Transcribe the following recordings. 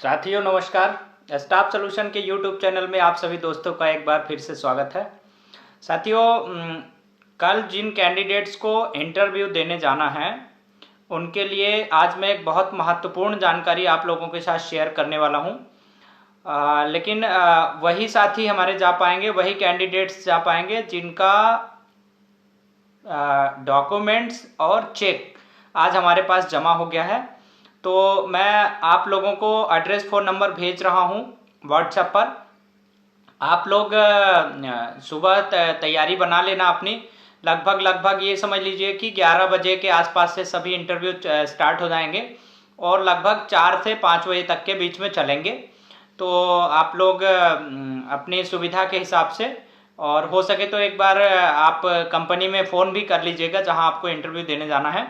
साथियों नमस्कार। Staff solution के यूट्यूब चैनल में आप सभी दोस्तों का एक बार फिर से स्वागत है। साथियों, कल जिन कैंडिडेट्स को इंटरव्यू देने जाना है उनके लिए आज मैं एक बहुत महत्वपूर्ण जानकारी आप लोगों के साथ शेयर करने वाला हूं। लेकिन वही साथी हमारे जा पाएंगे, वही कैंडिडेट्स जा पाएंगे जिनका डॉक्यूमेंट्स और चेक आज हमारे पास जमा हो गया है। तो मैं आप लोगों को एड्रेस फ़ोन नंबर भेज रहा हूं व्हाट्सएप पर। आप लोग सुबह तैयारी बना लेना अपनी। लगभग ये समझ लीजिए कि 11 बजे के आसपास से सभी इंटरव्यू स्टार्ट हो जाएंगे और लगभग 4 से 5 बजे तक के बीच में चलेंगे। तो आप लोग अपनी सुविधा के हिसाब से, और हो सके तो एक बार आप कंपनी में फ़ोन भी कर लीजिएगा जहां आपको इंटरव्यू देने जाना है।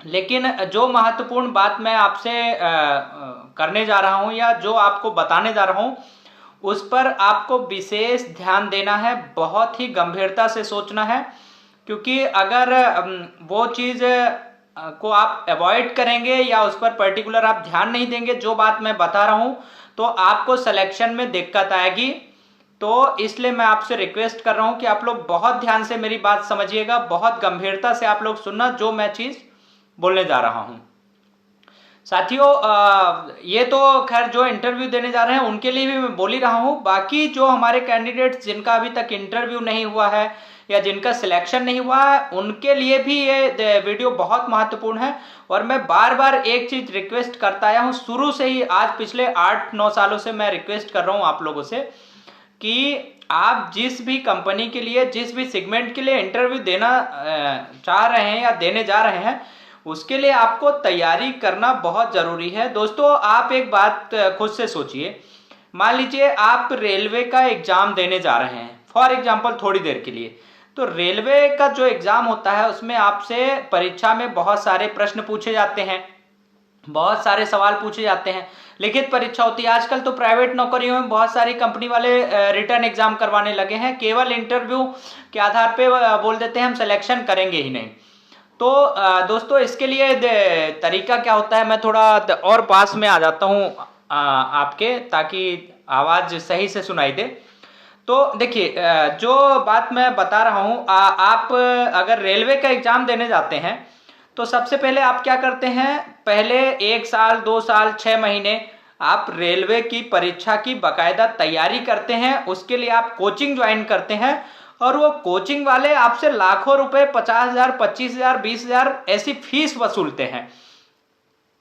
लेकिन जो महत्वपूर्ण बात मैं आपसे करने जा रहा हूं या जो आपको बताने जा रहा हूं उस पर आपको विशेष ध्यान देना है, बहुत ही गंभीरता से सोचना है। क्योंकि अगर वो चीज़ को आप अवॉइड करेंगे या उस पर पर्टिकुलर आप ध्यान नहीं देंगे जो बात मैं बता रहा हूं, तो आपको सिलेक्शन में दिक्कत आएगी। तो इसलिए मैं आपसे रिक्वेस्ट कर रहा हूं कि आप लोग बहुत ध्यान से मेरी बात समझिएगा, बहुत गंभीरता से आप लोग सुनना जो मैं चीज़ बोलने जा रहा हूं। साथियों, ये तो खैर जो इंटरव्यू देने जा रहे हैं उनके लिए भी मैं बोल ही रहा हूं। बाकी जो हमारे कैंडिडेट्स जिनका अभी तक इंटरव्यू नहीं हुआ है या जिनका सिलेक्शन नहीं हुआ है उनके लिए भी ये वीडियो बहुत महत्वपूर्ण है। और मैं बार बार एक चीज रिक्वेस्ट करता आया हूं शुरू से ही, आज पिछले 8-9 सालों से मैं रिक्वेस्ट कर रहा हूं आप लोगों से कि आप जिस भी कंपनी के लिए, जिस भी सेगमेंट के लिए इंटरव्यू देना चाह रहे हैं या देने जा रहे हैं, उसके लिए आपको तैयारी करना बहुत जरूरी है। दोस्तों, आप एक बात खुद से सोचिए। मान लीजिए आप रेलवे का एग्जाम देने जा रहे हैं फॉर एग्जांपल थोड़ी देर के लिए। तो रेलवे का जो एग्जाम होता है उसमें आपसे परीक्षा में बहुत सारे प्रश्न पूछे जाते हैं, बहुत सारे सवाल पूछे जाते हैं, लिखित परीक्षा होती है। आजकल तो प्राइवेट नौकरियों में बहुत सारी कंपनी वाले रिटर्न एग्जाम करवाने लगे हैं, केवल इंटरव्यू के आधार पे बोल देते हैं हम सिलेक्शन करेंगे ही नहीं। तो दोस्तों, इसके लिए तरीका क्या होता है, मैं थोड़ा और पास में आ जाता हूँ आपके, ताकि आवाज़ सही से सुनाई दे। तो देखिए, जो बात मैं बता रहा हूँ, आप अगर रेलवे का एग्जाम देने जाते हैं तो सबसे पहले आप क्या करते हैं, पहले 1 साल 2 साल 6 महीने आप रेलवे की परीक्षा की बाकायदा तैयारी करते हैं। उसके लिए आप कोचिंग ज्वाइन करते हैं और वो कोचिंग वाले आपसे लाखों रुपए, 50,000, 25,000, 20,000 ऐसी फीस वसूलते हैं।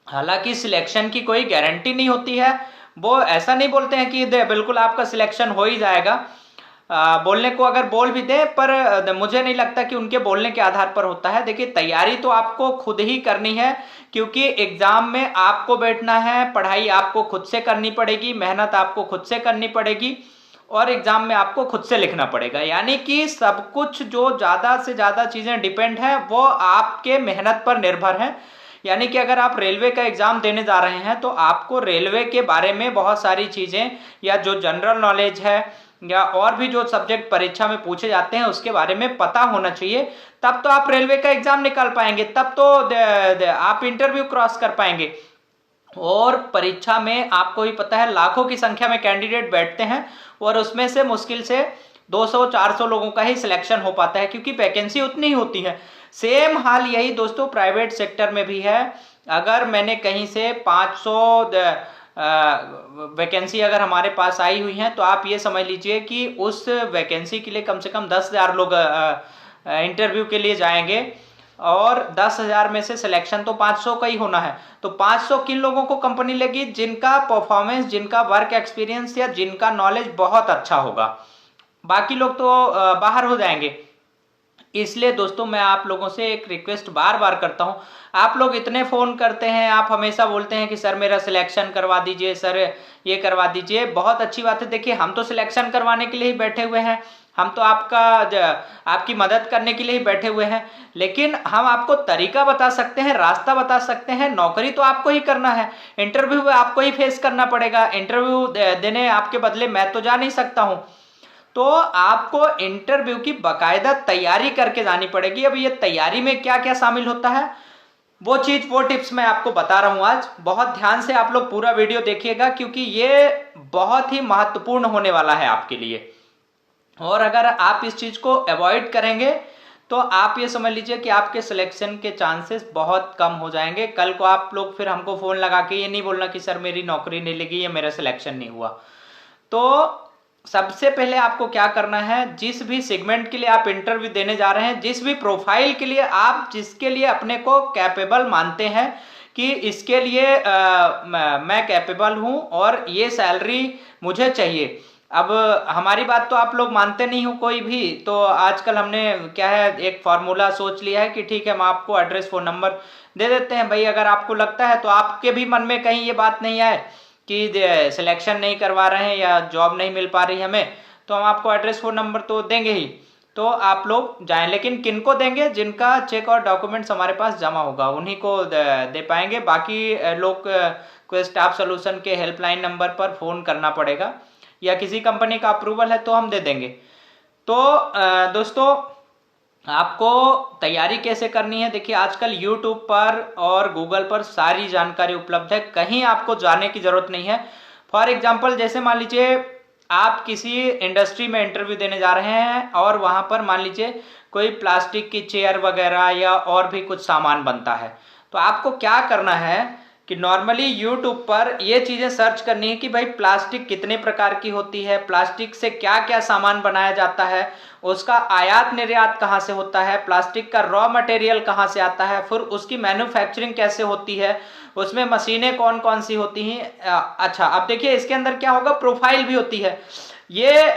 हालांकि सिलेक्शन की कोई गारंटी नहीं होती है। वो ऐसा नहीं बोलते हैं कि बिल्कुल आपका सिलेक्शन हो ही जाएगा। बोलने को अगर बोल भी दे, पर मुझे नहीं लगता कि उनके बोलने के आधार पर होता है। देखिए, तैयारी तो आपको खुद ही करनी है, क्योंकि एग्जाम में आपको बैठना है, पढ़ाई आपको खुद से करनी पड़ेगी, मेहनत आपको खुद से करनी पड़ेगी और एग्जाम में आपको खुद से लिखना पड़ेगा। यानी कि सब कुछ जो ज़्यादा से ज़्यादा चीज़ें डिपेंड है वो आपके मेहनत पर निर्भर है। यानी कि अगर आप रेलवे का एग्जाम देने जा रहे हैं तो आपको रेलवे के बारे में बहुत सारी चीज़ें, या जो जनरल नॉलेज है या और भी जो सब्जेक्ट परीक्षा में पूछे जाते हैं उसके बारे में पता होना चाहिए। तब तो आप रेलवे का एग्जाम निकाल पाएंगे, तब तो आप इंटरव्यू क्रॉस कर पाएंगे। और परीक्षा में आपको भी पता है लाखों की संख्या में कैंडिडेट बैठते हैं और उसमें से मुश्किल से 200-400 लोगों का ही सिलेक्शन हो पाता है, क्योंकि वैकेंसी उतनी ही होती है। सेम हाल यही दोस्तों प्राइवेट सेक्टर में भी है। अगर मैंने कहीं से 500 वैकेंसी अगर हमारे पास आई हुई हैं तो आप ये समझ लीजिए कि उस वैकेंसी के लिए कम से कम 10,000 लोग इंटरव्यू के लिए जाएंगे और 10,000 में से सिलेक्शन तो 500 का ही होना है। तो 500 किन लोगों को कंपनी लेगी, जिनका परफॉर्मेंस, जिनका वर्क एक्सपीरियंस या जिनका नॉलेज बहुत अच्छा होगा। बाकी लोग तो बाहर हो जाएंगे। इसलिए दोस्तों, मैं आप लोगों से एक रिक्वेस्ट बार बार करता हूं। आप लोग इतने फ़ोन करते हैं, आप हमेशा बोलते हैं कि सर मेरा सिलेक्शन करवा दीजिए, सर ये करवा दीजिए। बहुत अच्छी बात है। देखिए, हम तो सिलेक्शन करवाने के लिए ही बैठे हुए हैं, हम तो आपकी मदद करने के लिए ही बैठे हुए हैं। लेकिन हम आपको तरीका बता सकते हैं, रास्ता बता सकते हैं। नौकरी तो आपको ही करना है, इंटरव्यू आपको ही फेस करना पड़ेगा। इंटरव्यू देने आपके बदले मैं तो जा नहीं सकता हूँ। तो आपको इंटरव्यू की बाकायदा तैयारी करके जानी पड़ेगी। अब ये तैयारी में क्या क्या शामिल होता है, वो टिप्स मैं आपको बता रहा हूँ आज। बहुत ध्यान से आप लोग पूरा वीडियो देखिएगा, क्योंकि ये बहुत ही महत्वपूर्ण होने वाला है आपके लिए। और अगर आप इस चीज को अवॉइड करेंगे तो आप ये समझ लीजिए कि आपके सिलेक्शन के चांसेस बहुत कम हो जाएंगे। कल को आप लोग फिर हमको फोन लगा के ये नहीं बोलना कि सर मेरी नौकरी नहीं लगी या मेरा सिलेक्शन नहीं हुआ। तो सबसे पहले आपको क्या करना है, जिस भी सेगमेंट के लिए आप इंटरव्यू देने जा रहे हैं, जिस भी प्रोफाइल के लिए आप जिसके लिए अपने को कैपेबल मानते हैं कि इसके लिए मैं कैपेबल हूं और ये सैलरी मुझे चाहिए। अब हमारी बात तो आप लोग मानते नहीं हो कोई भी, तो आजकल हमने क्या है एक फार्मूला सोच लिया है कि ठीक है हम आपको एड्रेस फ़ोन नंबर दे देते हैं भाई। अगर आपको लगता है तो आपके भी मन में कहीं ये बात नहीं आए कि सिलेक्शन नहीं करवा रहे हैं या जॉब नहीं मिल पा रही हमें, तो हम आपको एड्रेस फ़ोन नंबर तो देंगे ही। तो आप लोग जाएं, लेकिन किनको देंगे? जिनका चेक और डॉक्यूमेंट्स हमारे पास जमा होगा उन्हीं को दे पाएंगे। बाकी लोग को स्टाफ सोल्यूशन के हेल्पलाइन नंबर पर फ़ोन करना पड़ेगा, या किसी कंपनी का अप्रूवल है तो हम दे देंगे। तो दोस्तों, आपको तैयारी कैसे करनी है, देखिए आजकल YouTube पर और Google पर सारी जानकारी उपलब्ध है, कहीं आपको जाने की जरूरत नहीं है। फॉर एग्जाम्पल, जैसे मान लीजिए आप किसी इंडस्ट्री में इंटरव्यू देने जा रहे हैं और वहां पर मान लीजिए कोई प्लास्टिक की चेयर वगैरह या और भी कुछ सामान बनता है, तो आपको क्या करना है कि नॉर्मली यूट्यूब पर ये चीज़ें सर्च करनी है कि भाई प्लास्टिक कितने प्रकार की होती है, प्लास्टिक से क्या क्या सामान बनाया जाता है, उसका आयात निर्यात कहाँ से होता है, प्लास्टिक का रॉ मटेरियल कहाँ से आता है, फिर उसकी मैन्युफैक्चरिंग कैसे होती है, उसमें मशीनें कौन कौन सी होती हैं। अच्छा, अब देखिए इसके अंदर क्या होगा, प्रोफाइल भी होती है। ये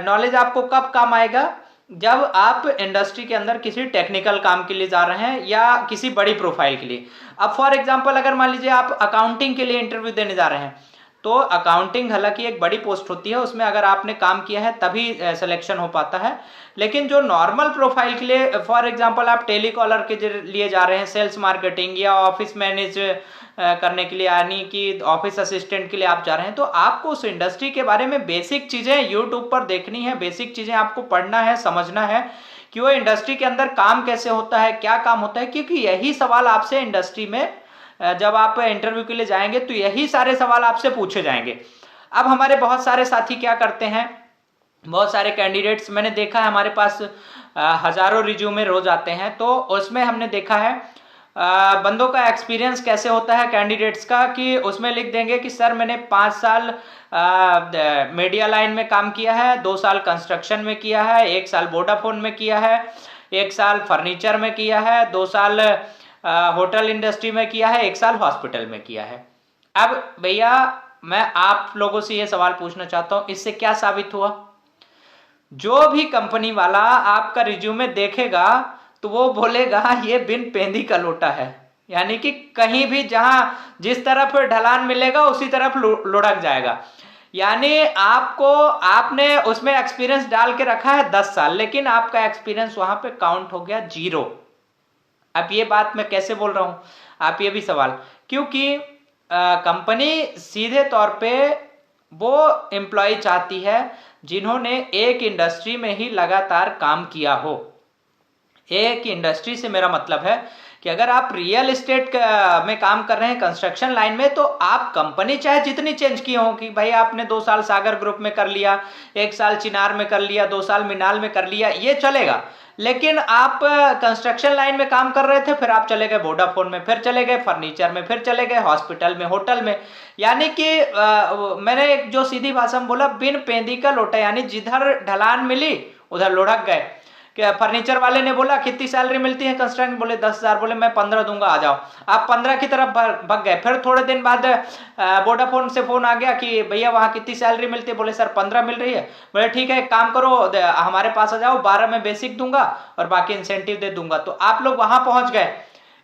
नॉलेज आपको कब काम आएगा, जब आप इंडस्ट्री के अंदर किसी टेक्निकल काम के लिए जा रहे हैं या किसी बड़ी प्रोफाइल के लिए। अब फॉर एग्जांपल, अगर मान लीजिए आप अकाउंटिंग के लिए इंटरव्यू देने जा रहे हैं, तो अकाउंटिंग हालांकि एक बड़ी पोस्ट होती है, उसमें अगर आपने काम किया है तभी सिलेक्शन हो पाता है। लेकिन जो नॉर्मल प्रोफाइल के लिए, फॉर एग्जांपल आप टेलीकॉलर के लिए जा रहे हैं, सेल्स मार्केटिंग या ऑफिस मैनेज करने के लिए, यानी कि ऑफिस असिस्टेंट के लिए आप जा रहे हैं, तो आपको उस इंडस्ट्री के बारे में बेसिक चीज़ें यूट्यूब पर देखनी है, बेसिक चीज़ें आपको पढ़ना है, समझना है कि वो इंडस्ट्री के अंदर काम कैसे होता है, क्या काम होता है। क्योंकि यही सवाल आपसे इंडस्ट्री में जब आप इंटरव्यू के लिए जाएंगे तो यही सारे सवाल आपसे पूछे जाएंगे। अब हमारे बहुत सारे साथी क्या करते हैं, बहुत सारे कैंडिडेट्स मैंने देखा है, हमारे पास हजारों रिज्यूमे रोज आते हैं, तो उसमें हमने देखा है बंदों का एक्सपीरियंस कैसे होता है कैंडिडेट्स का, कि उसमें लिख देंगे कि सर मैंने 5 साल मीडिया लाइन में काम किया है, 2 साल कंस्ट्रक्शन में किया है, 1 साल वोडाफोन में किया है, 1 साल फर्नीचर में किया है, 2 साल होटल इंडस्ट्री में किया है, 1 साल हॉस्पिटल में किया है। अब भैया मैं आप लोगों से ये सवाल पूछना चाहता हूं, इससे क्या साबित हुआ? जो भी कंपनी वाला आपका रिज्यूमे देखेगा तो वो बोलेगा ये बिन पेंदी का लोटा है, यानी कि कहीं भी जहां जिस तरफ ढलान मिलेगा उसी तरफ लुढ़क जाएगा। यानी आपने उसमें एक्सपीरियंस डाल के रखा है 10 साल, लेकिन आपका एक्सपीरियंस वहां पे काउंट हो गया 0। अब ये बात मैं कैसे बोल रहा हूं, आप ये भी सवाल, क्योंकि कंपनी सीधे तौर पे वो एम्प्लॉय चाहती है जिन्होंने एक इंडस्ट्री में ही लगातार काम किया हो। एक इंडस्ट्री से मेरा मतलब है कि अगर आप रियल एस्टेट में काम कर रहे हैं, कंस्ट्रक्शन लाइन में, तो आप कंपनी चाहे जितनी चेंज की हो, कि भाई आपने 2 साल सागर ग्रुप में कर लिया, 1 साल चिनार में कर लिया, 2 साल मिनाल में कर लिया, ये चलेगा। लेकिन आप कंस्ट्रक्शन लाइन में काम कर रहे थे, फिर आप चले गए वोडाफोन में, फिर चले गए फर्नीचर में, फिर चले गए हॉस्पिटल में, होटल में, यानी कि मैंने एक जो सीधी भाषा में बोला, बिन पेंदी का लोटा, यानी जिधर ढलान मिली उधर लुढ़क गए। कि फर्नीचर वाले ने बोला कितनी सैलरी मिलती है कंस्ट्रक्शन, बोले 10,000, बोले मैं 15 दूंगा, आ जाओ। आप 15 की तरफ भग गए। फिर थोड़े दिन बाद वोडाफोन से फोन आ गया कि भैया वहाँ कितनी सैलरी मिलती है, बोले सर 15 मिल रही है। बोले ठीक है, एक काम करो हमारे पास आ जाओ, 12 में बेसिक दूंगा और बाकी इंसेंटिव दे दूंगा। तो आप लोग वहां पहुंच गए।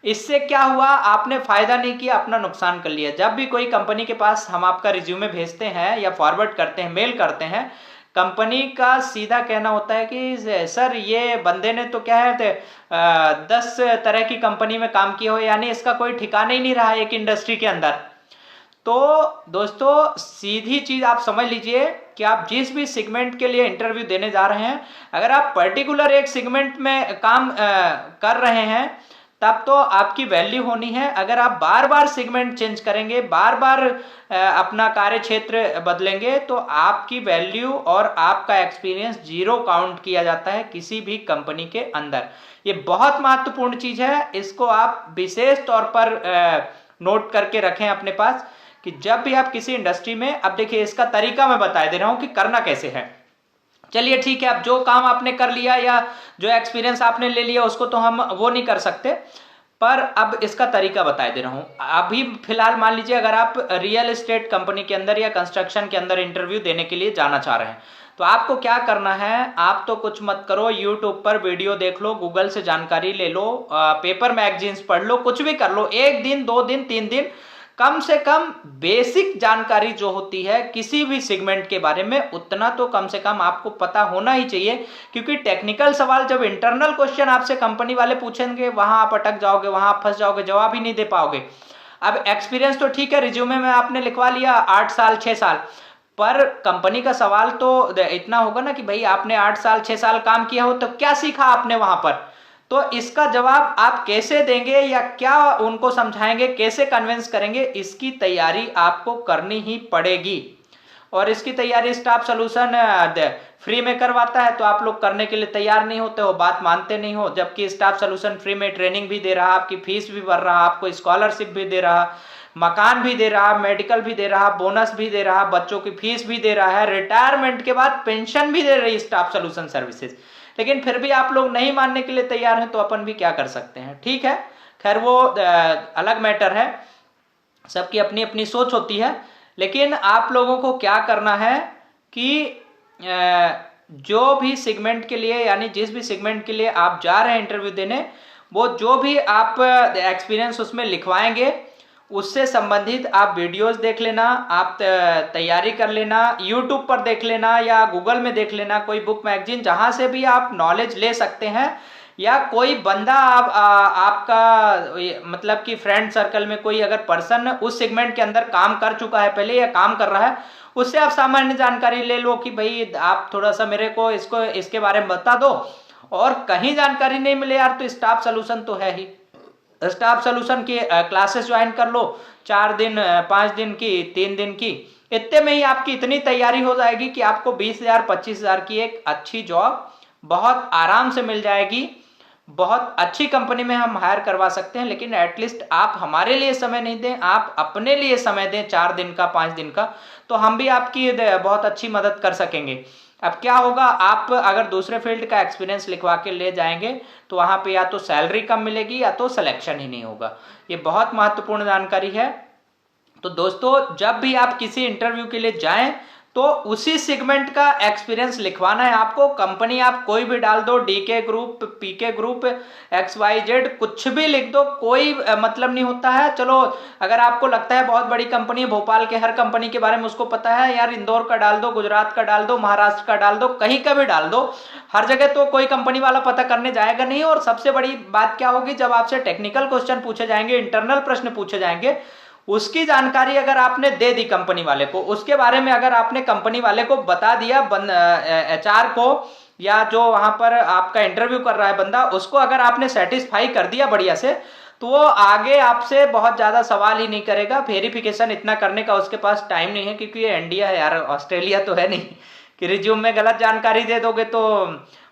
इससे क्या हुआ, आपने फायदा नहीं किया, अपना नुकसान कर लिया। जब भी कोई कंपनी के पास हम आपका रिज्यूमे भेजते हैं या फॉरवर्ड करते हैं, मेल करते हैं, कंपनी का सीधा कहना होता है कि सर ये बंदे ने तो क्या है 10 तरह की कंपनी में काम किया हो, यानी इसका कोई ठिकाना ही नहीं रहा एक इंडस्ट्री के अंदर। तो दोस्तों सीधी चीज आप समझ लीजिए कि आप जिस भी सेगमेंट के लिए इंटरव्यू देने जा रहे हैं, अगर आप पर्टिकुलर एक सेगमेंट में काम कर रहे हैं, तब तो आपकी वैल्यू होनी है। अगर आप बार बार सेगमेंट चेंज करेंगे, बार बार अपना कार्य क्षेत्र बदलेंगे, तो आपकी वैल्यू और आपका एक्सपीरियंस जीरो काउंट किया जाता है किसी भी कंपनी के अंदर। ये बहुत महत्वपूर्ण चीज है, इसको आप विशेष तौर पर नोट करके रखें अपने पास कि जब भी आप किसी इंडस्ट्री में, अब देखिए इसका तरीका मैं बता दे रहा हूं कि करना कैसे है। चलिए ठीक है, अब जो काम आपने कर लिया या जो एक्सपीरियंस आपने ले लिया उसको तो हम वो नहीं कर सकते, पर अब इसका तरीका बता दे रहा हूं। अभी फिलहाल मान लीजिए अगर आप रियल एस्टेट कंपनी के अंदर या कंस्ट्रक्शन के अंदर इंटरव्यू देने के लिए जाना चाह रहे हैं, तो आपको क्या करना है, आप तो कुछ मत करो, यूट्यूब पर वीडियो देख लो, गूगल से जानकारी ले लो, पेपर मैगजीन्स पढ़ लो, कुछ भी कर लो, 1 दिन 2 दिन 3 दिन, कम से कम बेसिक जानकारी जो होती है किसी भी सेगमेंट के बारे में, उतना तो कम से कम आपको पता होना ही चाहिए। क्योंकि टेक्निकल सवाल जब इंटरनल क्वेश्चन आपसे कंपनी वाले पूछेंगे, वहां आप अटक जाओगे, वहां आप फंस जाओगे, जवाब ही नहीं दे पाओगे। अब एक्सपीरियंस तो ठीक है, रिज्यूमे में आपने लिखवा लिया 8 साल 6 साल, पर कंपनी का सवाल तो इतना होगा ना कि भाई आपने 8 साल 6 साल काम किया हो तो क्या सीखा आपने वहां पर। तो इसका जवाब आप कैसे देंगे या क्या उनको समझाएंगे, कैसे कन्विंस करेंगे, इसकी तैयारी आपको करनी ही पड़ेगी। और इसकी तैयारी स्टाफ सॉल्यूशन फ्री में करवाता है, तो आप लोग करने के लिए तैयार नहीं होते हो, बात मानते नहीं हो। जबकि स्टाफ सॉल्यूशन फ्री में ट्रेनिंग भी दे रहा, आपकी फीस भी भर रहा, आपको स्कॉलरशिप भी दे रहा, मकान भी दे रहा, मेडिकल भी दे रहा, बोनस भी दे रहा, बच्चों की फीस भी दे रहा है, रिटायरमेंट के बाद पेंशन भी दे रही स्टाफ सॉल्यूशन सर्विसेज। लेकिन फिर भी आप लोग नहीं मानने के लिए तैयार हैं, तो अपन भी क्या कर सकते हैं। ठीक है, खैर वो अलग मैटर है, सबकी अपनी अपनी सोच होती है। लेकिन आप लोगों को क्या करना है कि जो भी सेगमेंट के लिए, यानी जिस भी सेगमेंट के लिए आप जा रहे हैं इंटरव्यू देने, वो जो भी आप एक्सपीरियंस उसमें लिखवाएंगे, उससे संबंधित आप वीडियोस देख लेना, आप तैयारी कर लेना, यूट्यूब पर देख लेना या गूगल में देख लेना, कोई बुक मैगजीन जहां से भी आप नॉलेज ले सकते हैं, या कोई बंदा आपका मतलब कि फ्रेंड सर्कल में कोई अगर पर्सन उस सेगमेंट के अंदर काम कर चुका है पहले या काम कर रहा है, उससे आप सामान्य जानकारी ले लो कि भाई आप थोड़ा सा मेरे को इसके बारे में बता दो। और कहीं जानकारी नहीं मिले यार, तो स्टाफ सॉल्यूशन तो है ही, स्टाफ सॉल्यूशन की क्लासेस ज्वाइन कर लो, 4 दिन 5 दिन की 3 दिन की, इतने में ही आपकी इतनी तैयारी हो जाएगी कि आपको 20,000 25,000 की एक अच्छी जॉब बहुत आराम से मिल जाएगी। बहुत अच्छी कंपनी में हम हायर करवा सकते हैं। लेकिन एटलीस्ट आप हमारे लिए समय नहीं दें, आप अपने लिए समय दें 4 दिन का 5 दिन का, तो हम भी आपकी बहुत अच्छी मदद कर सकेंगे। अब क्या होगा, आप अगर दूसरे फील्ड का एक्सपीरियंस लिखवा के ले जाएंगे तो वहां पे या तो सैलरी कम मिलेगी या तो सिलेक्शन ही नहीं होगा। ये बहुत महत्वपूर्ण जानकारी है। तो दोस्तों, जब भी आप किसी इंटरव्यू के लिए जाएं तो उसी सेगमेंट का एक्सपीरियंस लिखवाना है आपको। कंपनी आप कोई भी डाल दो, डीके ग्रुप, पीके ग्रुप, XYZ, कुछ भी लिख दो, कोई मतलब नहीं होता है। चलो अगर आपको लगता है बहुत बड़ी कंपनी है, भोपाल के हर कंपनी के बारे में उसको पता है, यार इंदौर का डाल दो, गुजरात का डाल दो, महाराष्ट्र का डाल दो, कहीं का भी डाल दो, हर जगह तो कोई कंपनी वाला पता करने जाएगा नहीं। और सबसे बड़ी बात क्या होगी, जब आपसे टेक्निकल क्वेश्चन पूछे जाएंगे, इंटरनल प्रश्न पूछे जाएंगे, उसकी जानकारी अगर आपने दे दी कंपनी वाले को, उसके बारे में अगर आपने कंपनी वाले को बता दिया, HR को या जो वहां पर आपका इंटरव्यू कर रहा है बंदा, उसको अगर आपने सेटिस्फाई कर दिया बढ़िया से, तो वो आगे आपसे बहुत ज्यादा सवाल ही नहीं करेगा। वेरिफिकेशन इतना करने का उसके पास टाइम नहीं है, क्योंकि ये इंडिया है यार, ऑस्ट्रेलिया तो है नहीं कि रिज्यूम में गलत जानकारी दे दोगे तो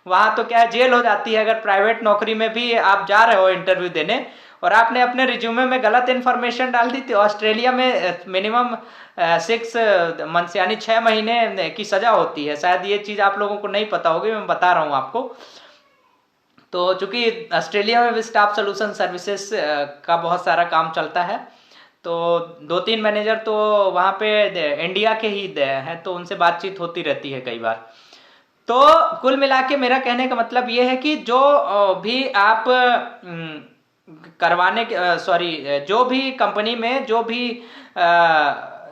वहां तो क्या है, जेल हो जाती है। अगर प्राइवेट नौकरी में भी आप जा रहे हो इंटरव्यू देने और आपने अपने रिज्यूमे में गलत इन्फॉर्मेशन डाल दी, तो ऑस्ट्रेलिया में मिनिमम 6 मंथ्स यानी 6 महीने की सजा होती है। शायद ये चीज आप लोगों को नहीं पता होगी, मैं बता रहा हूं आपको। तो चूंकि ऑस्ट्रेलिया में भी स्टाफ सॉल्यूशन सर्विसेज का बहुत सारा काम चलता है, तो 2-3 मैनेजर तो वहां पे इंडिया के ही हैं, तो उनसे बातचीत होती रहती है कई बार। तो कुल मिला के मेरा कहने का मतलब ये है कि जो भी आप जो भी कंपनी में जो भी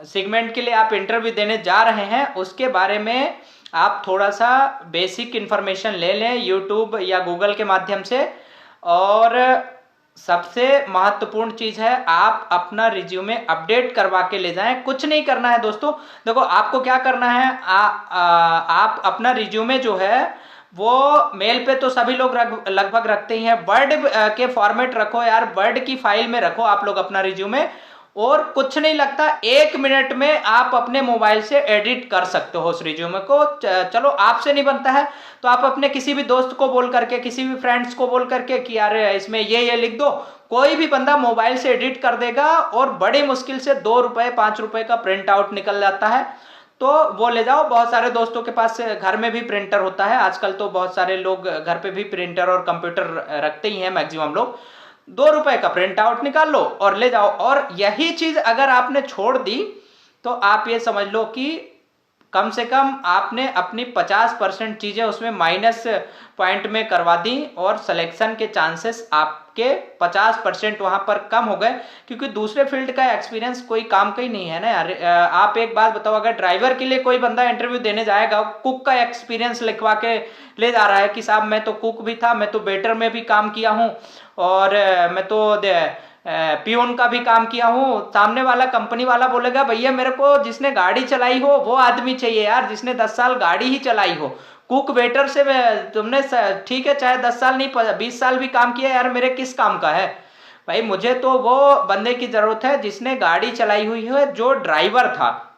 सेगमेंट के लिए आप इंटरव्यू देने जा रहे हैं, उसके बारे में आप थोड़ा सा बेसिक इंफॉर्मेशन ले लें यूट्यूब या गूगल के माध्यम से। और सबसे महत्वपूर्ण चीज है, आप अपना रिज्यूमे अपडेट करवा के ले जाएं। कुछ नहीं करना है दोस्तों, देखो आपको क्या करना है, आप अपना रिज्यूमे जो है वो मेल पे तो सभी लोग लगभग रखते ही हैं। वर्ड के फॉर्मेट रखो यार, वर्ड की फाइल में रखो आप लोग अपना रिज्यूमे, और कुछ नहीं लगता, 1 मिनट में आप अपने मोबाइल से एडिट कर सकते हो उस रिज्यूमे को। चलो आपसे नहीं बनता है तो आप अपने किसी भी दोस्त को बोल करके, किसी भी फ्रेंड्स को बोल करके कि यार इसमें ये लिख दो, कोई भी बंदा मोबाइल से एडिट कर देगा, और बड़ी मुश्किल से 2 रुपए 5 रुपए का प्रिंट आउट निकल जाता है। तो वो ले जाओ, बहुत सारे दोस्तों के पास घर में भी प्रिंटर होता है आजकल, तो बहुत सारे लोग घर पे भी प्रिंटर और कंप्यूटर रखते ही हैं मैक्सिमम लोग। 2 रुपए का प्रिंट आउट निकाल लो और ले जाओ। और यही चीज अगर आपने छोड़ दी तो आप ये समझ लो कि कम से कम आपने अपनी 50% चीजें उसमें माइनस पॉइंट में करवा दी, और सिलेक्शन के चांसेस आपके 50% वहां पर कम हो गए, क्योंकि दूसरे फील्ड का एक्सपीरियंस कोई काम का ही नहीं है ना यार। आप एक बात बताओ, अगर ड्राइवर के लिए कोई बंदा इंटरव्यू देने जाएगा, कुक का एक्सपीरियंस लिखवा के ले जा रहा है कि साहब मैं तो कुक भी था, मैं तो वेटर में भी काम किया हूँ, और मैं तो पियून का भी काम किया हूँ, सामने वाला कंपनी वाला बोलेगा भैया मेरे को जिसने गाड़ी चलाई हो वो आदमी चाहिए यार, जिसने 10 साल गाड़ी ही चलाई हो। कुक वेटर से तुमने ठीक है चाहे 10 साल नहीं 20 साल भी काम किया यार, मेरे किस काम का है भाई। मुझे तो वो बंदे की जरूरत है जिसने गाड़ी चलाई हुई है, जो ड्राइवर था।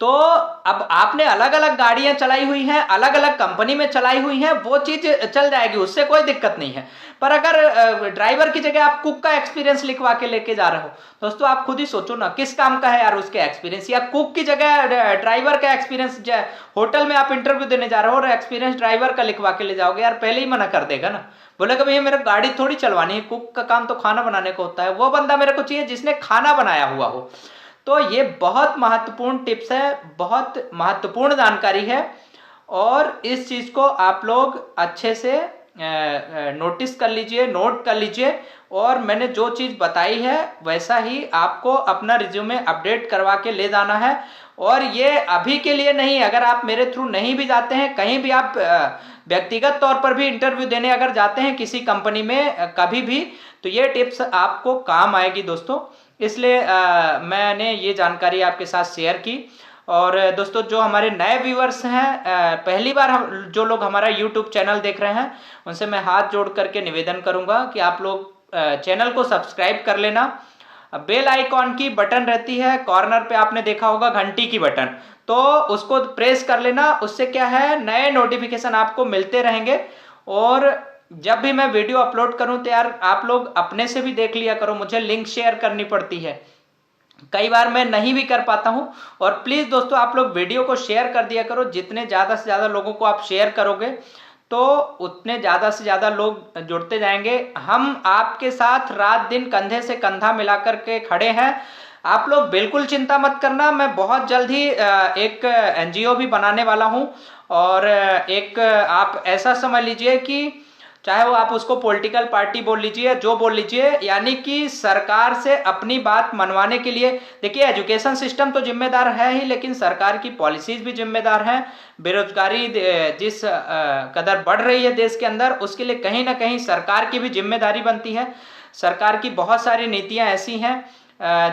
तो अब आपने अलग अलग गाड़ियां चलाई हुई हैं, अलग अलग कंपनी में चलाई हुई हैं, वो चीज चल जाएगी, उससे कोई दिक्कत नहीं है। पर अगर ड्राइवर की जगह आप कुक का एक्सपीरियंस लिखवा के लेके जा रहे हो, दोस्तों आप खुद ही सोचो ना किस काम का है यार उसके एक्सपीरियंस। या कुक की जगह ड्राइवर का एक्सपीरियंस, होटल में आप इंटरव्यू देने जा रहे हो और एक्सपीरियंस ड्राइवर का लिखवा के ले जाओगे, यार पहले ही मना कर देगा ना, बोलेगा भैया मेरे गाड़ी थोड़ी चलवानी है, कुक का काम तो खाना बनाने को होता है। वो बंदा मेरे को चाहिए जिसने खाना बनाया हुआ हो। तो ये बहुत महत्वपूर्ण टिप्स है, बहुत महत्वपूर्ण जानकारी है, और इस चीज को आप लोग अच्छे से नोटिस कर लीजिए, नोट कर लीजिए। और मैंने जो चीज बताई है वैसा ही आपको अपना रिज्यूमे अपडेट करवा के ले जाना है। और ये अभी के लिए नहीं, अगर आप मेरे थ्रू नहीं भी जाते हैं, कहीं भी आप व्यक्तिगत तौर पर भी इंटरव्यू देने अगर जाते हैं किसी कंपनी में कभी भी, तो ये टिप्स आपको काम आएगी दोस्तों। इसलिए मैंने ये जानकारी आपके साथ शेयर की। और दोस्तों जो हमारे नए व्यूअर्स हैं, पहली बार जो लोग हमारा यूट्यूब चैनल देख रहे हैं, उनसे मैं हाथ जोड़ करके निवेदन करूंगा कि आप लोग चैनल को सब्सक्राइब कर लेना। बेल आइकॉन की बटन रहती है कॉर्नर पे, आपने देखा होगा घंटी की बटन, तो उसको प्रेस कर लेना। उससे क्या है, नए नोटिफिकेशन आपको मिलते रहेंगे। और जब भी मैं वीडियो अपलोड करूं तो यार आप लोग अपने से भी देख लिया करो, मुझे लिंक शेयर करनी पड़ती है, कई बार मैं नहीं भी कर पाता हूं। और प्लीज दोस्तों आप लोग वीडियो को शेयर कर दिया करो, जितने ज्यादा से ज्यादा लोगों को आप शेयर करोगे तो उतने ज्यादा से ज्यादा लोग जुड़ते जाएंगे। हम आपके साथ रात दिन कंधे से कंधा मिलाकर के खड़े हैं, आप लोग बिल्कुल चिंता मत करना। मैं बहुत जल्द ही एक एनजीओ भी बनाने वाला हूं। और एक आप ऐसा समझ लीजिए कि चाहे वो आप उसको पॉलिटिकल पार्टी बोल लीजिए, जो बोल लीजिए, यानी कि सरकार से अपनी बात मनवाने के लिए। देखिए एजुकेशन सिस्टम तो जिम्मेदार है ही, लेकिन सरकार की पॉलिसीज भी जिम्मेदार हैं। बेरोजगारी जिस कदर बढ़ रही है देश के अंदर, उसके लिए कहीं ना कहीं सरकार की भी जिम्मेदारी बनती है। सरकार की बहुत सारी नीतियां ऐसी हैं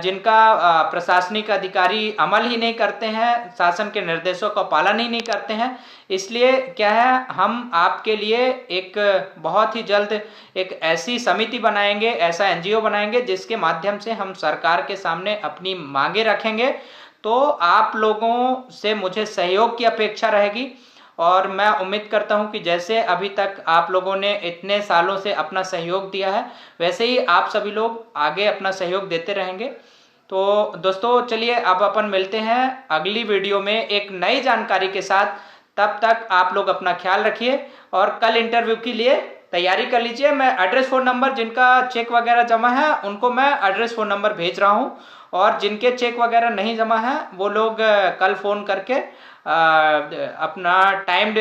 जिनका प्रशासनिक अधिकारी अमल ही नहीं करते हैं, शासन के निर्देशों का पालन ही नहीं करते हैं। इसलिए क्या है, हम आपके लिए एक बहुत ही जल्द एक ऐसी समिति बनाएंगे, ऐसा एनजीओ बनाएंगे जिसके माध्यम से हम सरकार के सामने अपनी मांगे रखेंगे। तो आप लोगों से मुझे सहयोग की अपेक्षा रहेगी। और मैं उम्मीद करता हूं कि जैसे अभी तक आप लोगों ने इतने सालों से अपना सहयोग दिया है, वैसे ही आप सभी लोग आगे अपना सहयोग देते रहेंगे। तो दोस्तों चलिए अब अपन मिलते हैं अगली वीडियो में एक नई जानकारी के साथ। तब तक आप लोग अपना ख्याल रखिए और कल इंटरव्यू के लिए तैयारी कर लीजिए। मैं एड्रेस फ़ोन नंबर, जिनका चेक वगैरह जमा है उनको मैं एड्रेस फ़ोन नंबर भेज रहा हूँ, और जिनके चेक वगैरह नहीं जमा है वो लोग कल फ़ोन करके अपना टाइम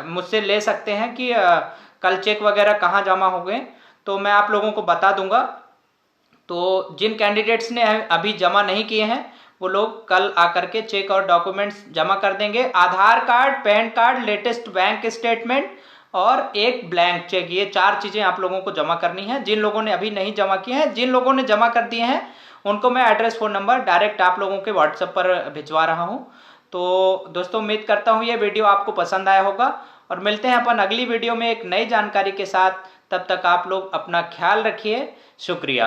मुझसे ले सकते हैं कि कल चेक वगैरह कहाँ जमा हो गए, तो मैं आप लोगों को बता दूंगा। तो जिन कैंडिडेट्स ने अभी जमा नहीं किए हैं वो लोग कल आकर के चेक और डॉक्यूमेंट्स जमा कर देंगे। Aadhaar card, PAN card, latest bank statement और एक ब्लैंक चेक, ये 4 चीज़ें आप लोगों को जमा करनी है। जिन लोगों ने अभी नहीं जमा किए हैं, जिन लोगों ने जमा कर दिए हैं, उनको मैं एड्रेस फ़ोन नंबर डायरेक्ट आप लोगों के व्हाट्सएप पर भिजवा रहा हूँ। तो दोस्तों उम्मीद करता हूँ ये वीडियो आपको पसंद आया होगा, और मिलते हैं अपन अगली वीडियो में एक नई जानकारी के साथ। तब तक आप लोग अपना ख्याल रखिए। शुक्रिया।